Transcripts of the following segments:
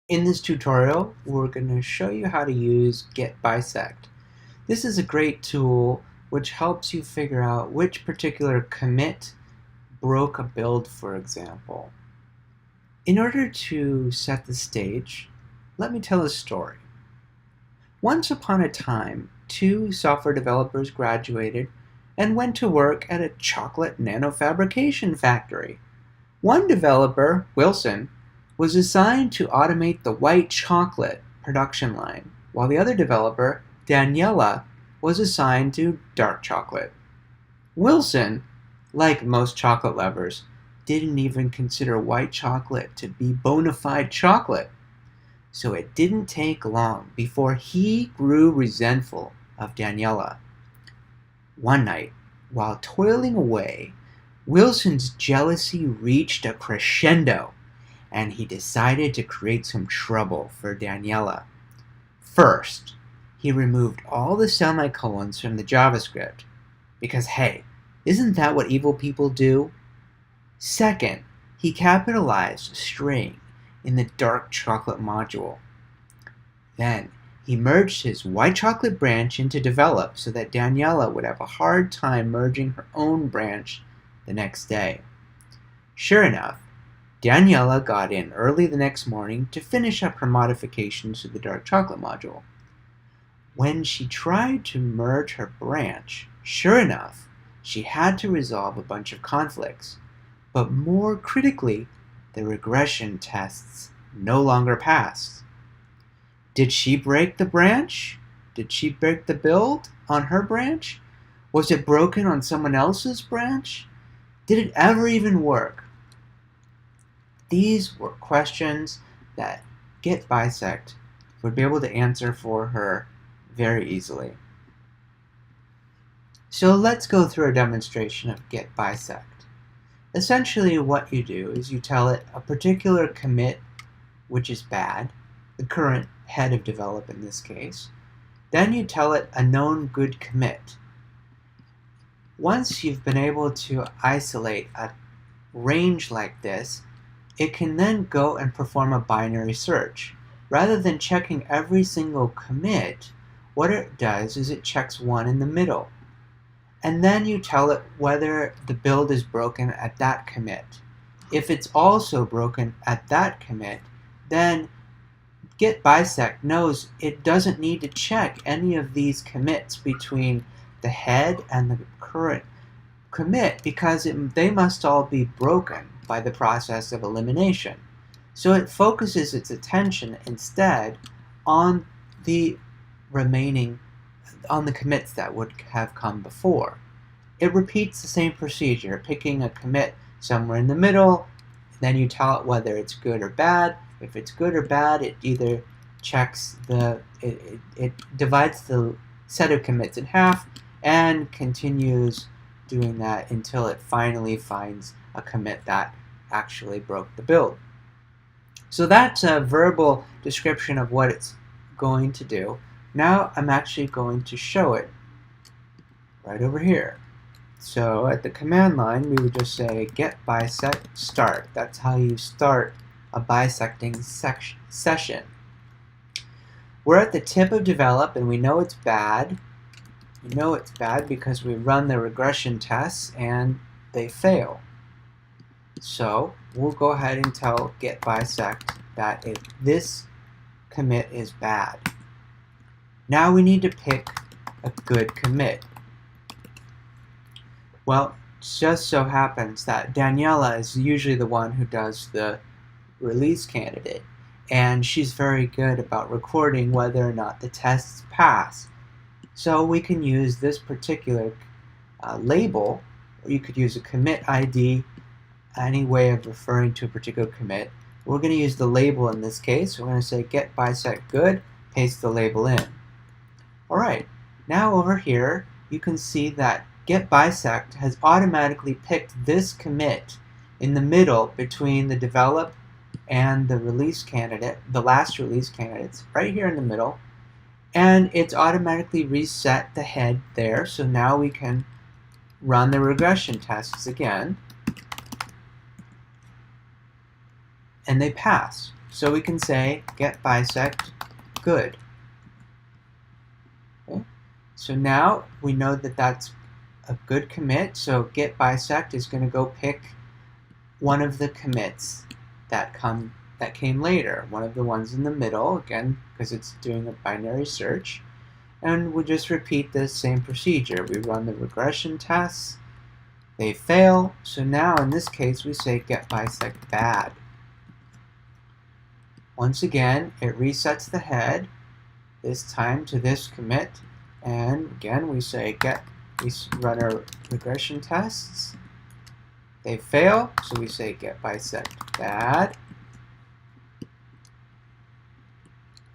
In this tutorial, we're going to show you how to use getBisect. This is a great tool which helps you figure out which particular commit broke a build, for example. In order to set the stage, let me tell a story. Once upon a time, two software developers graduated and went to work at a chocolate nanofabrication factory. One developer, Wilson, was assigned to automate the white chocolate production line, while the other developer, Daniela, was assigned to dark chocolate. Wilson, like most chocolate lovers, didn't even consider white chocolate to be bona fide chocolate. So it didn't take long before he grew resentful of Daniela. One night, while toiling away, Wilson's jealousy reached a crescendo, and he decided to create some trouble for Daniela. First, he removed all the semicolons from the JavaScript, because hey, isn't that what evil people do? Second, he capitalized string in the dark chocolate module. Then, he merged his white chocolate branch into develop so that Daniela would have a hard time merging her own branch the next day. Sure enough, Daniela got in early the next morning to finish up her modifications to the dark chocolate module. When she tried to merge her branch, sure enough, she had to resolve a bunch of conflicts. But more critically, the regression tests no longer passed. Did she break the branch? Did she break the build on her branch? Was it broken on someone else's branch? Did it ever even work? These were questions that getBisect would be able to answer for her very easily. So let's go through a demonstration of getBisect. Essentially what you do is you tell it a particular commit which is bad, the current head of develop in this case. Then you tell it a known good commit. Once you've been able to isolate a range like this, it can then go and perform a binary search. Rather than checking every single commit, what it does is it checks one in the middle. And then you tell it whether the build is broken at that commit. If it's also broken at that commit, then getBisect knows it doesn't need to check any of these commits between the head and the current commit because they must all be broken by the process of elimination. So it focuses its attention instead on the commits that would have come before. It repeats the same procedure, picking a commit somewhere in the middle, then you tell it whether it's good or bad. If it's good or bad, it either checks it divides the set of commits in half and continues doing that until it finally finds a commit that actually broke the build. So that's a verbal description of what it's going to do. Now I'm actually going to show it right over here. So at the command line, we would just say getBisect start. That's how you start a bisecting session. We're at the tip of develop and we know it's bad. We know it's bad because we run the regression tests and they fail. So we'll go ahead and tell getBisect that this commit is bad. Now we need to pick a good commit. Well, it just so happens that Daniela is usually the one who does the release candidate, and she's very good about recording whether or not the tests pass. So we can use this particular label, or you could use a commit ID, any way of referring to a particular commit. We're going to use the label in this case. We're going to say getBisect good, paste the label in. Alright, now over here you can see that getBisect has automatically picked this commit in the middle between the develop and the release candidate, the last release candidates, right here in the middle, and it's automatically reset the head there, so now we can run the regression tests again, and they pass. So we can say get bisect good. Okay? So now we know that that's a good commit, so get bisect is going to go pick one of the commits that came later, one of the ones in the middle, again, because it's doing a binary search. And we just repeat this same procedure. We run the regression tests, they fail, so now in this case we say get bisect bad. Once again, it resets the head, this time to this commit, and again we say we run our regression tests, they fail, so we say get bisect bad,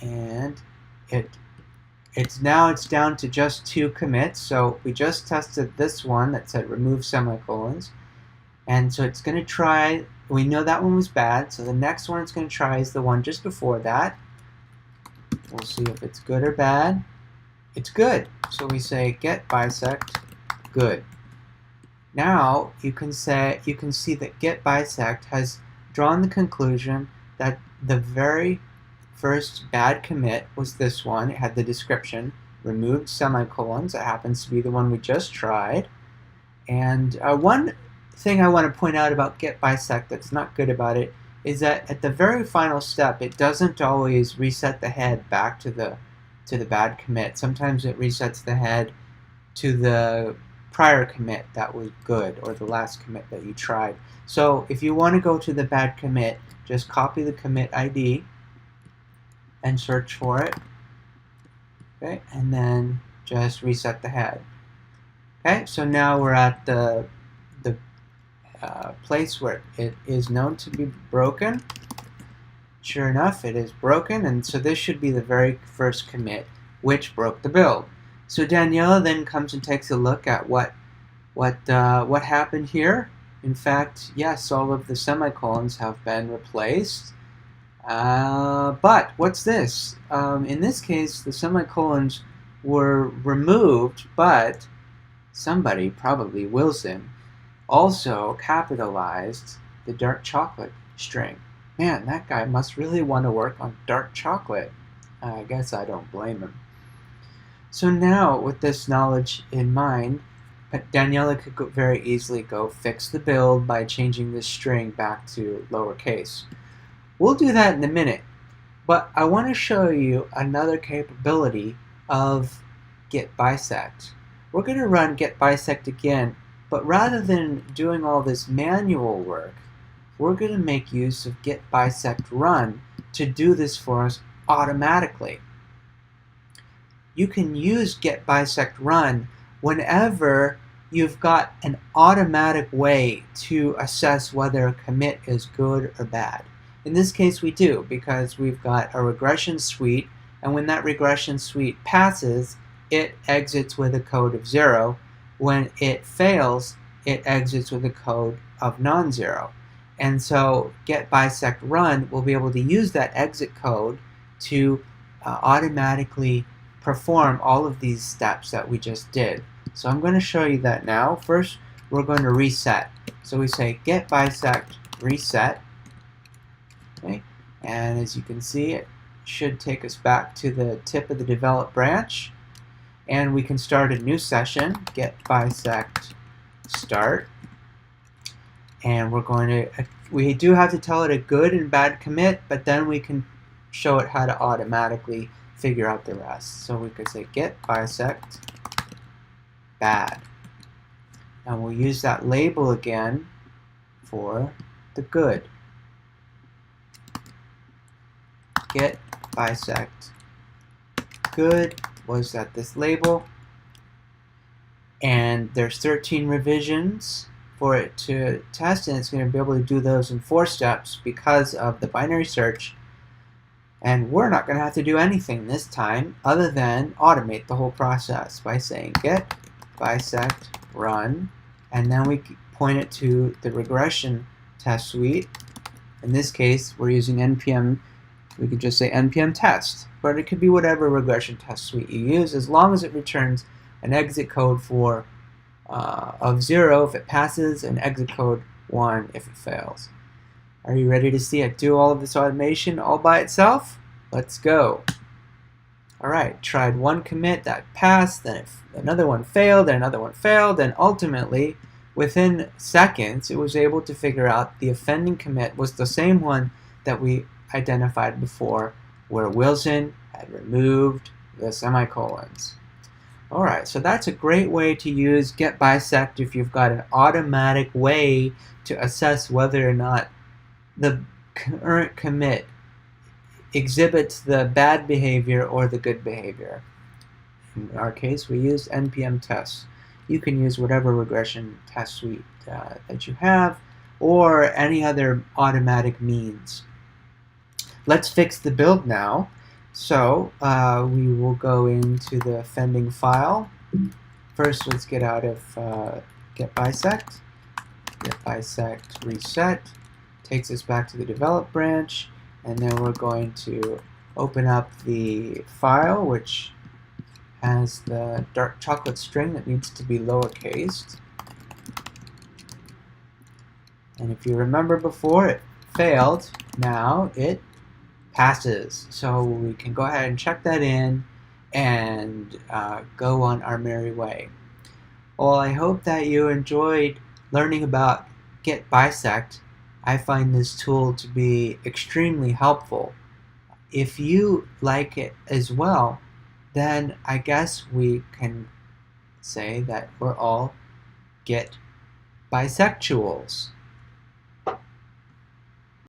and it's down to just 2 commits. So we just tested this one that said remove semicolons, and so it's going to try. We know that one was bad, so the next one it's going to try is the one just before that. We'll see if it's good or bad. It's good, so we say get bisect good. Now you can see that get bisect has drawn the conclusion that the very first bad commit was this one. It had the description, removed semicolons. That happens to be the one we just tried. And one thing I want to point out about get bisect that's not good about it is that at the very final step, it doesn't always reset the head back to the bad commit. Sometimes it resets the head to the prior commit that was good, or the last commit that you tried. So if you want to go to the bad commit, just copy the commit ID and search for it, okay, and then just reset the head. Okay, so now we're at the place where it is known to be broken. Sure enough, it is broken, and so this should be the very first commit which broke the build. So Daniela then comes and takes a look at what happened here. In fact, yes, all of the semicolons have been replaced. But what's this? In this case, the semicolons were removed, but somebody, probably Wilson, also capitalized the dark chocolate string. Man, that guy must really want to work on dark chocolate. I guess I don't blame him. So now, with this knowledge in mind, Daniela could very easily go fix the build by changing this string back to lowercase. We'll do that in a minute, but I want to show you another capability of get bisect. We're going to run get bisect again, but rather than doing all this manual work, we're going to make use of get bisect run to do this for us automatically. You can use get bisect run whenever you've got an automatic way to assess whether a commit is good or bad. In this case we do, because we've got a regression suite, and when that regression suite passes, it exits with a code of 0. When it fails, it exits with a code of non-zero. And so get bisect run will be able to use that exit code to automatically perform all of these steps that we just did. So I'm going to show you that now. First, we're going to reset. So we say get bisect reset. Okay? And as you can see, it should take us back to the tip of the develop branch. And we can start a new session, get bisect start. And we do have to tell it a good and bad commit, but then we can show it how to automatically figure out the rest. So we could say get bisect bad. And we'll use that label again for the good. Get bisect good was at this label, and there's 13 revisions for it to test, and it's going to be able to do those in 4 steps because of the binary search. And we're not going to have to do anything this time other than automate the whole process by saying get bisect run, and then we point it to the regression test suite. In this case, we're using npm. We could just say npm test, but it could be whatever regression test suite you use, as long as it returns an exit code of 0 if it passes, and exit code 1 if it fails. Are you ready to see it do all of this automation all by itself? Let's go. Alright, tried one commit, that passed, then another one failed, and another one failed, and ultimately, within seconds, it was able to figure out the offending commit was the same one that we identified before, where Wilson had removed the semicolons. Alright, so that's a great way to use get bisect if you've got an automatic way to assess whether or not the current commit exhibits the bad behavior or the good behavior. In our case, we used NPM tests. You can use whatever regression test suite that you have, or any other automatic means. Let's fix the build now. So we will go into the offending file. First, let's get out of get bisect. Get bisect reset takes us back to the develop branch, and then we're going to open up the file which has the dark chocolate string that needs to be lowercase. And if you remember before, it failed. Now it passes. So we can go ahead and check that in and go on our merry way. Well, I hope that you enjoyed learning about get bisect. I find this tool to be extremely helpful. If you like it as well, then I guess we can say that we're all get bisexuals.